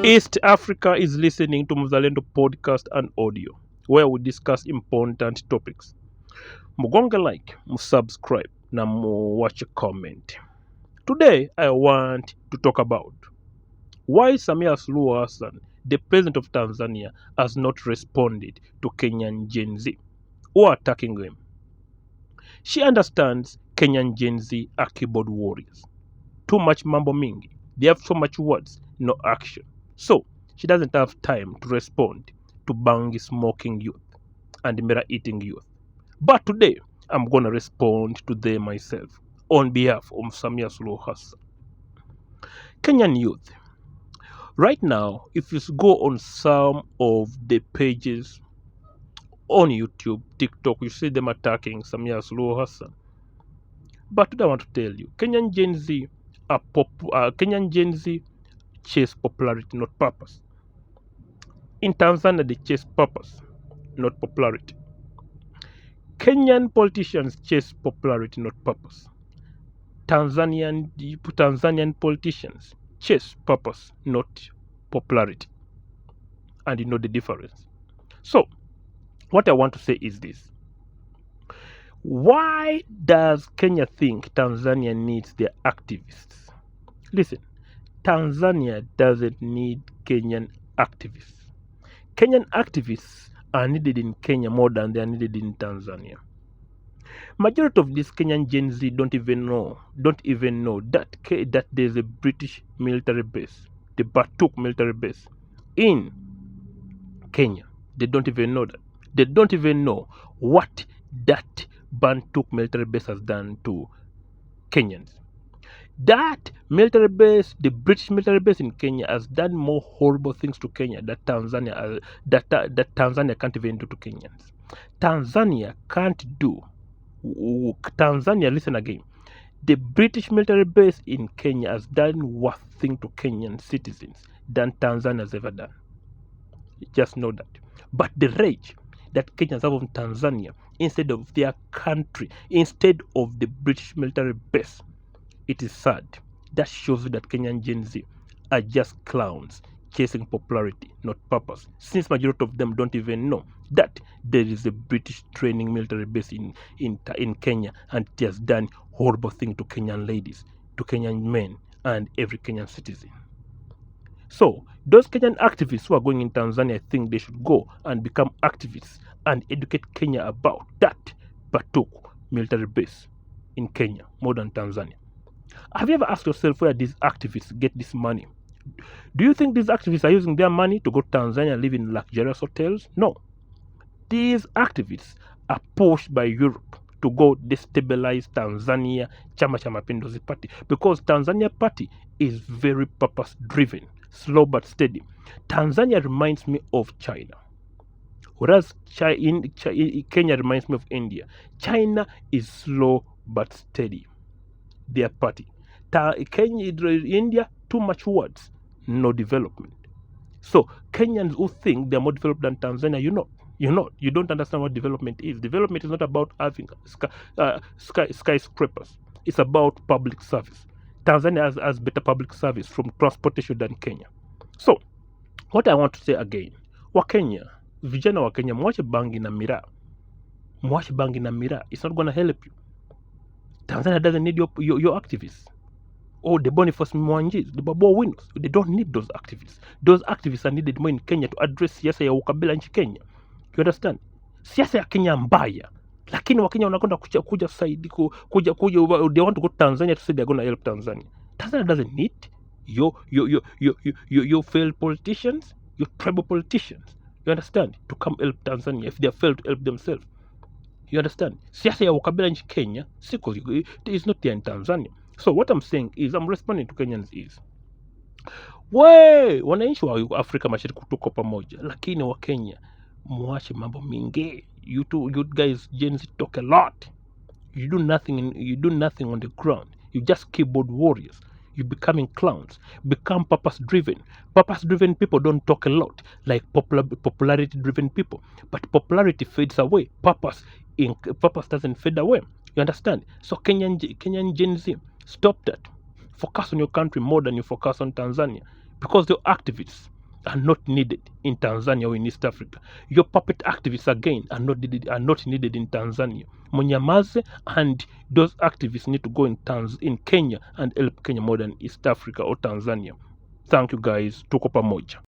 East Africa is listening to Mzalendo podcast and audio, where we discuss important topics. Mugonga like, subscribe, na watch a comment. Today, I want to talk about why Samia Suluhu Hassan, the president of Tanzania, has not responded to Kenyan Gen Z who are attacking him. She understands Kenyan Gen Z are keyboard warriors. Too much mambo mingi. They have so much words, no action. So, she doesn't have time to respond to bangi smoking youth and mirror eating youth. But today, I'm gonna respond to them myself on behalf of Samia Suluhu Hassan. Kenyan youth. Right now, if you go on some of the pages on YouTube, TikTok, you see them attacking Samia Suluhu Hassan. But today I want to tell you, Kenyan Gen Z chase popularity, not purpose. In Tanzania, they chase purpose, not popularity. Kenyan politicians chase popularity, not purpose. Tanzanian politicians chase purpose, not popularity. And you know the difference. So, what I want to say is this. Why does Kenya think Tanzania needs their activists? Listen, Tanzania doesn't need Kenyan activists. Kenyan activists are needed in Kenya more than they are needed in Tanzania. Majority of these Kenyan Gen Z don't even know that there's a British military base, the Batuk military base in Kenya. They don't even know that. They don't even know what that Bantuk military base has done to Kenyans. That military base, the British military base in Kenya, has done more horrible things to Kenya that Tanzania can't even do to Kenyans. Tanzania can't do. Tanzania, listen again. The British military base in Kenya has done worse thing to Kenyan citizens than Tanzania has ever done. Just know that. But the rage that Kenyans have on Tanzania instead of their country, instead of the British military base, it is sad. That shows you that Kenyan Gen Z are just clowns chasing popularity, not purpose. Since majority of them don't even know that there is a British training military base in Kenya, and it has done horrible things to Kenyan ladies, to Kenyan men, and every Kenyan citizen. So those Kenyan activists who are going in Tanzania, I think they should go and become activists and educate Kenya about that Batuk military base in Kenya more than Tanzania. Have you ever asked yourself where these activists get this money? Do you think these activists are using their money to go to Tanzania and live in luxurious hotels? No. These activists are pushed by Europe to go destabilize Tanzania Chama cha Mapinduzi party, because Tanzania party is very purpose driven, slow but steady. Tanzania reminds me of China, whereas Kenya reminds me of India. China is slow but steady, their party. India, too much words, no development. So Kenyans who think they're more developed than Tanzania, you don't understand what development is. Development is not about having skyscrapers. It's about public service. Tanzania has better public service from transportation than Kenya. So what I want to say again, vijana wa Kenya, mwache bangi na miraa. Mwache bangi na miraa. It's not going to help you. Tanzania doesn't need your activists. Or the Boniface Mwanjis, the Babu Winos. They don't need those activists. Those activists are needed more in Kenya to address siasa ya ukabila nchi Kenya. You understand? Siasa ya Kenya mbaya. Lakini Wakenya wanakwenda kuja saidi they want to go to Tanzania to say they're going to help Tanzania. Tanzania doesn't need your failed politicians, your tribal politicians. You understand? To come help Tanzania if they have failed to help themselves. You understand? Siasa ya ukabila nchi Kenya, is not there in Tanzania. So what I'm saying is, I'm responding to Kenyans is, wananchi wa Afrika Mashariki tuko pamoja, lakini wa Kenya muache mambo mingi. You guys Gen Z talk a lot. You do nothing on the ground. You just keyboard warriors. You're becoming clowns. Become purpose driven. Purpose driven people don't talk a lot like popularity driven people. But popularity fades away. Purpose doesn't fade away. You understand? So Kenyan Gen Z, stop that. Focus on your country more than you focus on Tanzania, because they're activists. are not needed in Tanzania or in East Africa. Your puppet activists again are not needed in Tanzania. Munyamaze, and those activists need to go in Kenya and help Kenya more than East Africa or Tanzania. Thank you guys. Tuko pamoja.